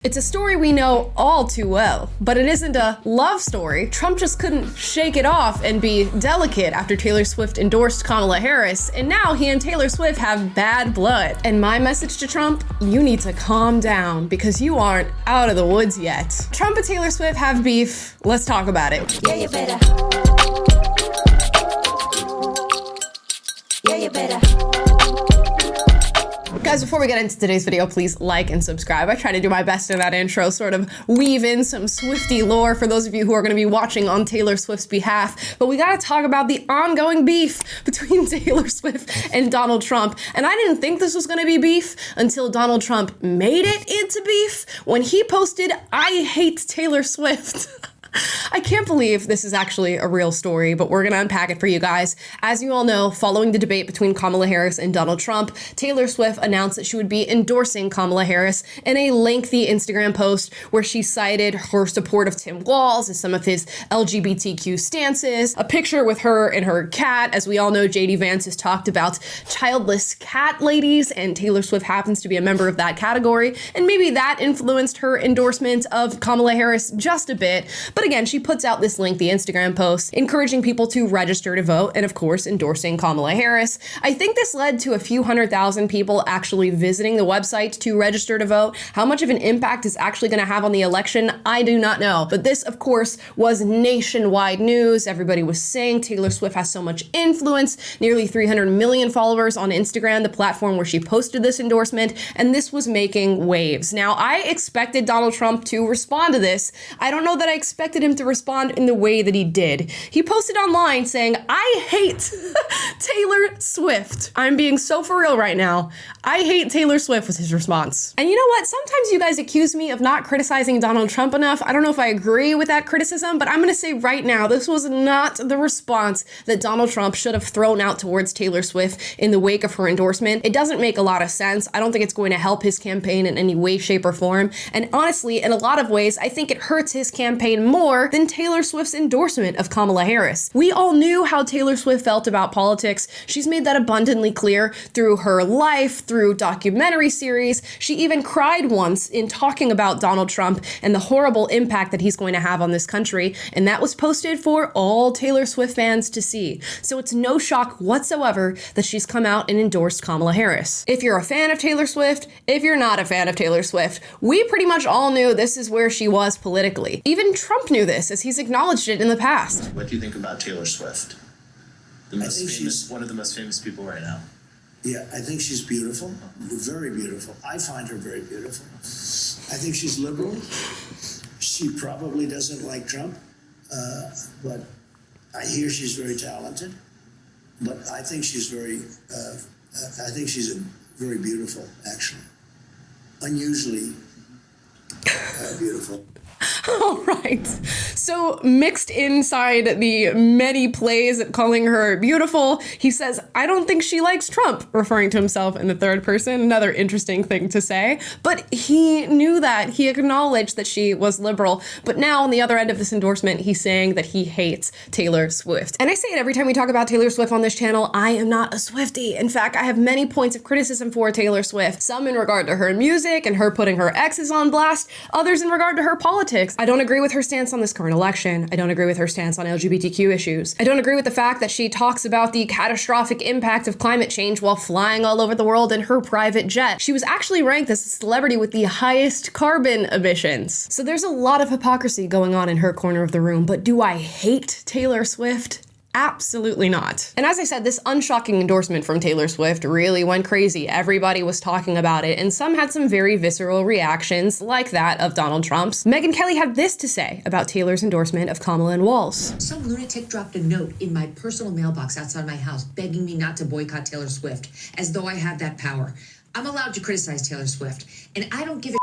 It's a story we know all too well, but it isn't a love story. Trump just couldn't shake it off and be delicate after Taylor Swift endorsed Kamala Harris, and now he and Taylor Swift have bad blood. And my message to Trump, you need to calm down because you aren't out of the woods yet. Trump and Taylor Swift have beef. Let's talk about it. Yeah, you better. Yeah, you better. Guys, before we get into today's video, please like and subscribe. I try to do my best in that intro, sort of weave in some Swiftie lore for those of you who are going to be watching on Taylor Swift's behalf. But we got to talk about the ongoing beef between Taylor Swift and Donald Trump. And I didn't think this was going to be beef until Donald Trump made it into beef when he posted, "I hate Taylor Swift." I can't believe this is actually a real story, but we're going to unpack it for you guys. As you all know, following the debate between Kamala Harris and Donald Trump, Taylor Swift announced that she would be endorsing Kamala Harris in a lengthy Instagram post where she cited her support of Tim Walz and some of his LGBTQ stances, a picture with her and her cat. As we all know, Vance has talked about childless cat ladies, and Taylor Swift happens to be a member of that category, and maybe that influenced her endorsement of Kamala Harris just a bit. But again, she puts out this lengthy Instagram post encouraging people to register to vote and, of course, endorsing Kamala Harris. I think this led to a few 100,000 people actually visiting the website to register to vote. How much of an impact is actually going to have on the election, I do not know. But this, of course, was nationwide news. Everybody was saying Taylor Swift has so much influence, nearly 300 million followers on Instagram, the platform where she posted this endorsement, and this was making waves. Now, I expected Donald Trump to respond to this. I don't know that I expected him to respond in the way that he did. He posted online saying, "I hate Taylor Swift." I'm being so for real right now. "I hate Taylor Swift" was his response. And you know what? Sometimes you guys accuse me of not criticizing Donald Trump enough. I don't know if I agree with that criticism, but I'm going to say right now, this was not the response that Donald Trump should have thrown out towards Taylor Swift in the wake of her endorsement. It doesn't make a lot of sense. I don't think it's going to help his campaign in any way, shape, or form. And honestly, in a lot of ways, I think it hurts his campaign more than Taylor Swift's endorsement of Kamala Harris. We all knew how Taylor Swift felt about politics. She's made that abundantly clear through her life, through documentary series. She even cried once in talking about Donald Trump and the horrible impact that he's going to have on this country, and that was posted for all Taylor Swift fans to see. So it's no shock whatsoever that she's come out and endorsed Kamala Harris. If you're a fan of Taylor Swift, if you're not a fan of Taylor Swift, we pretty much all knew this is where she was politically. Even Trump knew this, as he's acknowledged it in the past. What do you think about Taylor Swift? One of the most famous people right now. Yeah, I think she's beautiful, very beautiful. I find her very beautiful. I think she's liberal. She probably doesn't like Trump, but I hear she's very talented. But I think she's very beautiful, actually. Unusually beautiful. All right. So mixed inside the many plays calling her beautiful, he says, "I don't think she likes Trump," referring to himself in the third person. Another interesting thing to say. But he knew that. He acknowledged that she was liberal. But now on the other end of this endorsement, he's saying that he hates Taylor Swift. And I say it every time we talk about Taylor Swift on this channel, I am not a Swiftie. In fact, I have many points of criticism for Taylor Swift. Some in regard to her music and her putting her exes on blast. Others in regard to her politics. I don't agree with her stance on this current election. I don't agree with her stance on LGBTQ issues. I don't agree with the fact that she talks about the catastrophic impact of climate change while flying all over the world in her private jet. She was actually ranked as a celebrity with the highest carbon emissions. So there's a lot of hypocrisy going on in her corner of the room, but do I hate Taylor Swift? Absolutely not. And as I said, this unshocking endorsement from Taylor Swift really went crazy. Everybody was talking about it, and some had some very visceral reactions, like that of Donald Trump's. Megyn Kelly had this to say about Taylor's endorsement of Kamala and Walz. Some lunatic dropped a note in my personal mailbox outside my house begging me not to boycott Taylor Swift, as though I had that power. I'm allowed to criticize Taylor Swift, and I don't give a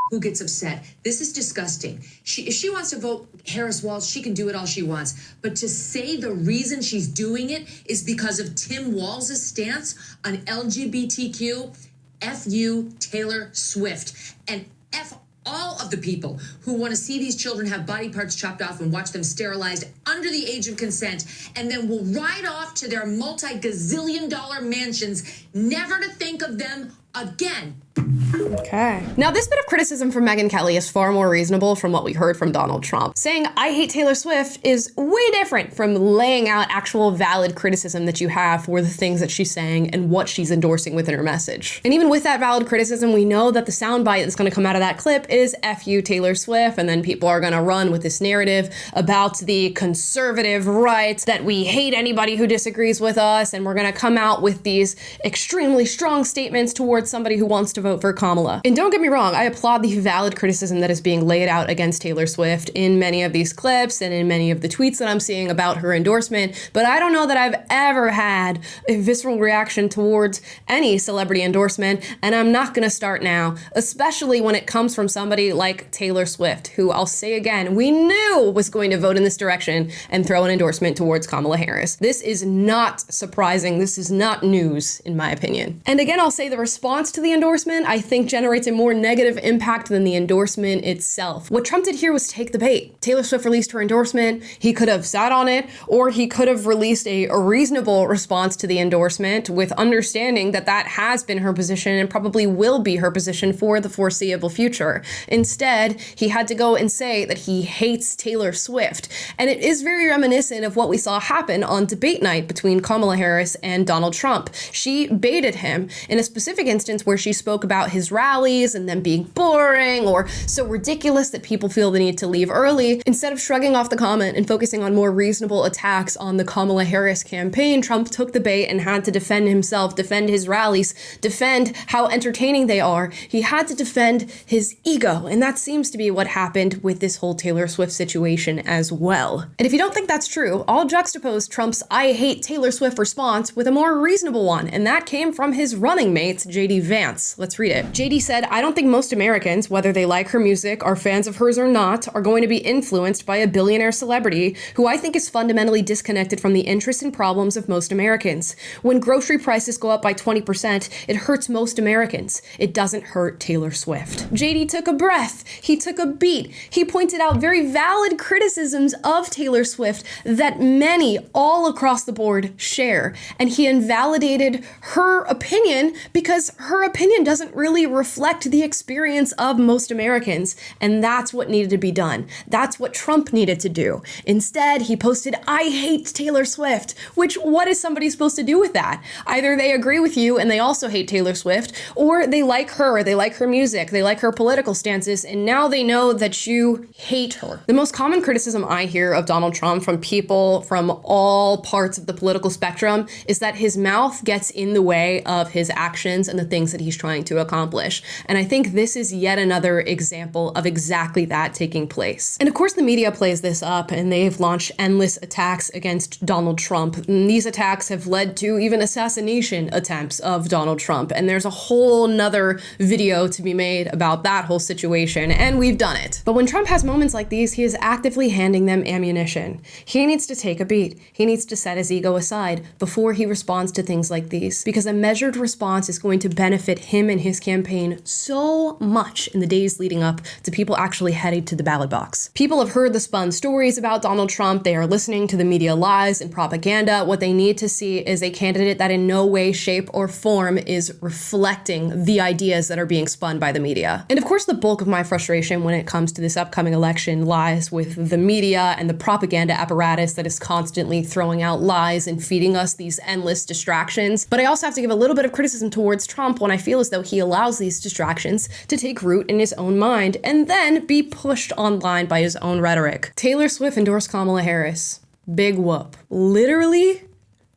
who gets upset. This is disgusting. If she wants to vote Harris Walz, she can do it all she wants. But to say the reason she's doing it is because of Tim Walz's stance on LGBTQ, F you, Taylor Swift. And F all of the people who want to see these children have body parts chopped off and watch them sterilized under the age of consent, and then will ride off to their multi-gazillion-dollar mansions, never to think of them again. Okay. Now, this bit of criticism from Megyn Kelly is far more reasonable from what we heard from Donald Trump. Saying, I hate Taylor Swift is way different from laying out actual valid criticism that you have for the things that she's saying and what she's endorsing within her message. And even with that valid criticism, we know that the soundbite that's going to come out of that clip is F you, Taylor Swift, and then people are going to run with this narrative about the conservative right, that we hate anybody who disagrees with us, and we're going to come out with these extremely strong statements towards somebody who wants to vote for Kamala. And don't get me wrong, I applaud the valid criticism that is being laid out against Taylor Swift in many of these clips and in many of the tweets that I'm seeing about her endorsement, but I don't know that I've ever had a visceral reaction towards any celebrity endorsement, and I'm not gonna start now, especially when it comes from somebody like Taylor Swift, who I'll say again, we knew was going to vote in this direction and throw an endorsement towards Kamala Harris. This is not surprising. This is not news, in my opinion. And again, I'll say the response to the endorsement, I think generates a more negative impact than the endorsement itself. What Trump did here was take the bait. Taylor Swift released her endorsement. He could have sat on it, or he could have released a reasonable response to the endorsement with understanding that that has been her position and probably will be her position for the foreseeable future. Instead, he had to go and say that he hates Taylor Swift. And it is very reminiscent of what we saw happen on debate night between Kamala Harris and Donald Trump. She baited him in a specific instance where she spoke about his rallies and them being boring or so ridiculous that people feel the need to leave early. Instead of shrugging off the comment and focusing on more reasonable attacks on the Kamala Harris campaign, Trump took the bait and had to defend himself, defend his rallies, defend how entertaining they are. He had to defend his ego, and that seems to be what happened with this whole Taylor Swift situation as well. And if you don't think that's true, I'll juxtapose Trump's I hate Taylor Swift response with a more reasonable one, and that came from his running mate, JD Vance. Let's read it. JD said, I don't think most Americans, whether they like her music, are fans of hers or not, are going to be influenced by a billionaire celebrity who I think is fundamentally disconnected from the interests and problems of most Americans. When grocery prices go up by 20%, it hurts most Americans. It doesn't hurt Taylor Swift. JD took a breath. He took a beat. He pointed out very valid criticisms of Taylor Swift that many all across the board share. And he invalidated her opinion because her opinion doesn't really reflect the experience of most Americans. And that's what needed to be done. That's what Trump needed to do. Instead, he posted, I hate Taylor Swift, which what is somebody supposed to do with that? Either they agree with you and they also hate Taylor Swift, or they like her, they like her music, they like her political stances, and now they know that you hate her. The most common criticism I hear of Donald Trump from people from all parts of the political spectrum is that his mouth gets in the way of his actions and the things that he's trying to accomplish. And I think this is yet another example of exactly that taking place. And of course, the media plays this up and they've launched endless attacks against Donald Trump. And these attacks have led to even assassination attempts of Donald Trump. And there's a whole nother video to be made about that whole situation, and we've done it. But when Trump has moments like these, he is actively handing them ammunition. He needs to take a beat. He needs to set his ego aside before he responds to things like these, because a measured response is going to benefit him and his campaign so much in the days leading up to people actually heading to the ballot box. People have heard the spun stories about Donald Trump. They are listening to the media lies and propaganda. What they need to see is a candidate that in no way, shape, or form is reflecting the ideas that are being spun by the media. And of course, the bulk of my frustration when it comes to this upcoming election lies with the media and the propaganda apparatus that is constantly throwing out lies and feeding us these endless distractions. But I also have to give a little bit of criticism towards Trump when I feel as though he allows these distractions to take root in his own mind and then be pushed online by his own rhetoric. Taylor Swift endorsed Kamala Harris. Big whoop. Literally,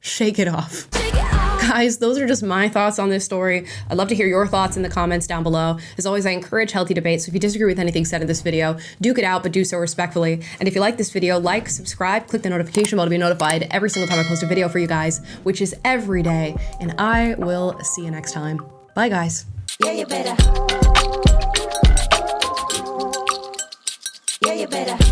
shake it off. Guys, those are just my thoughts on this story. I'd love to hear your thoughts in the comments down below. As always, I encourage healthy debate, so if you disagree with anything said in this video, duke it out, but do so respectfully. And if you like this video, like, subscribe, click the notification bell to be notified every single time I post a video for you guys, which is every day. And I will see you next time. Bye, guys. Yeah, you better. Yeah, you better.